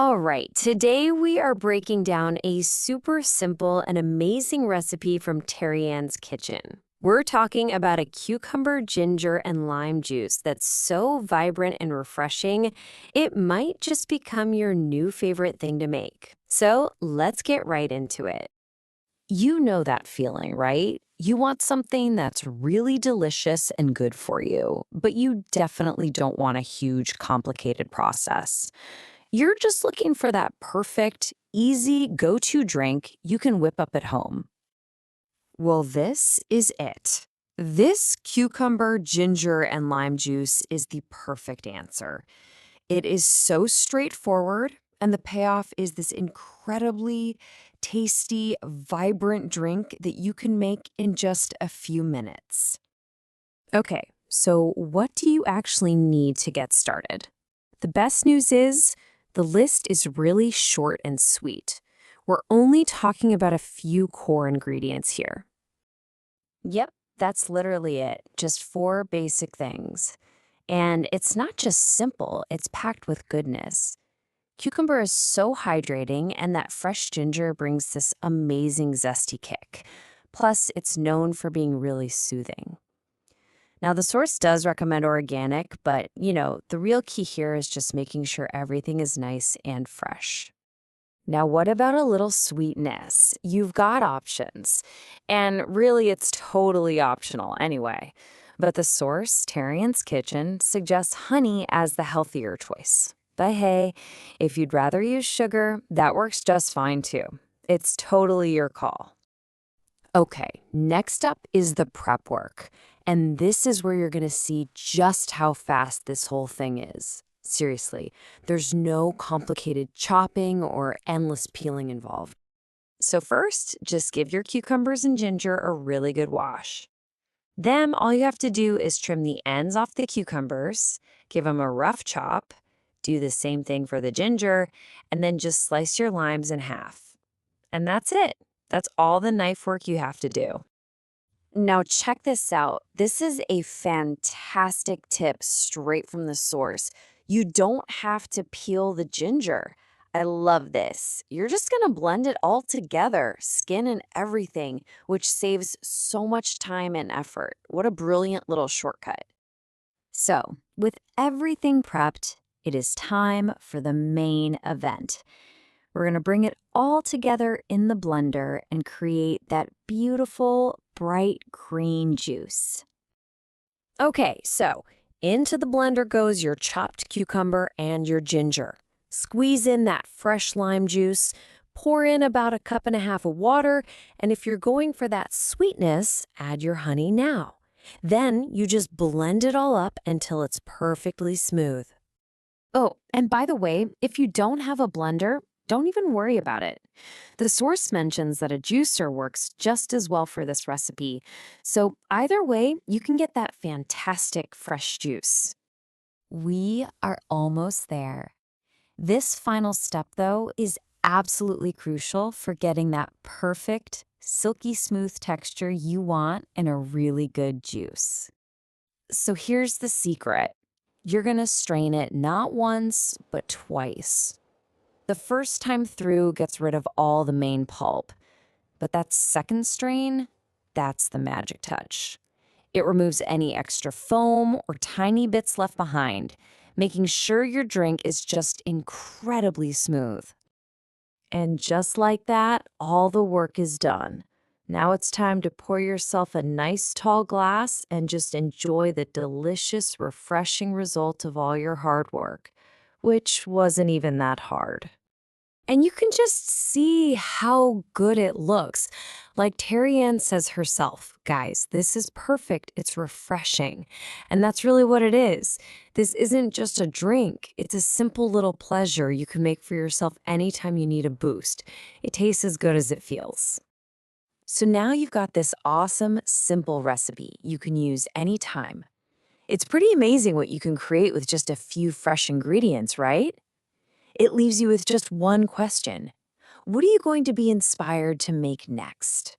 All right, today we are breaking down a super simple and amazing recipe from Terry Ann's kitchen. We're talking about a cucumber, ginger, and lime juice that's so vibrant and refreshing, it might just become your new favorite thing to make. So let's get right into it. You know that feeling, right? You want something that's really delicious and good for you, but you definitely don't want a huge, complicated process. You're just looking for that perfect, easy go-to drink you can whip up at home. Well, this is it. This cucumber, ginger, and lime juice is the perfect answer. It is so straightforward, and the payoff is this incredibly tasty, vibrant drink that you can make in just a few minutes. Okay, so what do you actually need to get started? The best news is the list is really short and sweet. We're only talking about a few core ingredients here. Yep, that's literally it. Just four basic things. And it's not just simple, it's packed with goodness. Cucumber is so hydrating, and that fresh ginger brings this amazing zesty kick. Plus, it's known for being really soothing. Now, the source does recommend organic, but, the real key here is just making sure everything is nice and fresh. Now, what about a little sweetness? You've got options. And really, it's totally optional anyway. But the source, Tarian's Kitchen, suggests honey as the healthier choice. But hey, if you'd rather use sugar, that works just fine too. It's totally your call. Okay, next up is the prep work. And this is where you're going to see just how fast this whole thing is. Seriously, there's no complicated chopping or endless peeling involved. So first, just give your cucumbers and ginger a really good wash. Then all you have to do is trim the ends off the cucumbers, give them a rough chop, do the same thing for the ginger, and then just slice your limes in half. And that's it. That's all the knife work you have to do. Now check this out. This is a fantastic tip straight from the source. You don't have to peel the ginger. I love this. You're just going to blend it all together, skin and everything, which saves so much time and effort. What a brilliant little shortcut. So, with everything prepped, it is time for the main event. We're going to bring it all together in the blender and create that beautiful, bright green juice. Okay, so into the blender goes your chopped cucumber and your ginger. Squeeze in that fresh lime juice, pour in about 1.5 cups of water, and if you're going for that sweetness, add your honey now. Then you just blend it all up until it's perfectly smooth. Oh, and by the way, if you don't have a blender, don't even worry about it. The source mentions that a juicer works just as well for this recipe. So either way, you can get that fantastic fresh juice. We are almost there. This final step, though, is absolutely crucial for getting that perfect, silky smooth texture you want in a really good juice. So here's the secret. You're going to strain it not once, but twice. The first time through gets rid of all the main pulp, but that second strain, that's the magic touch. It removes any extra foam or tiny bits left behind, making sure your drink is just incredibly smooth. And just like that, all the work is done. Now it's time to pour yourself a nice tall glass and just enjoy the delicious, refreshing result of all your hard work, which wasn't even that hard. And you can just see how good it looks. Like Terry Ann says herself, guys, this is perfect. It's refreshing. And that's really what it is. This isn't just a drink. It's a simple little pleasure you can make for yourself anytime you need a boost. It tastes as good as it feels. So now you've got this awesome, simple recipe you can use anytime. It's pretty amazing what you can create with just a few fresh ingredients, right? It leaves you with just one question. What are you going to be inspired to make next?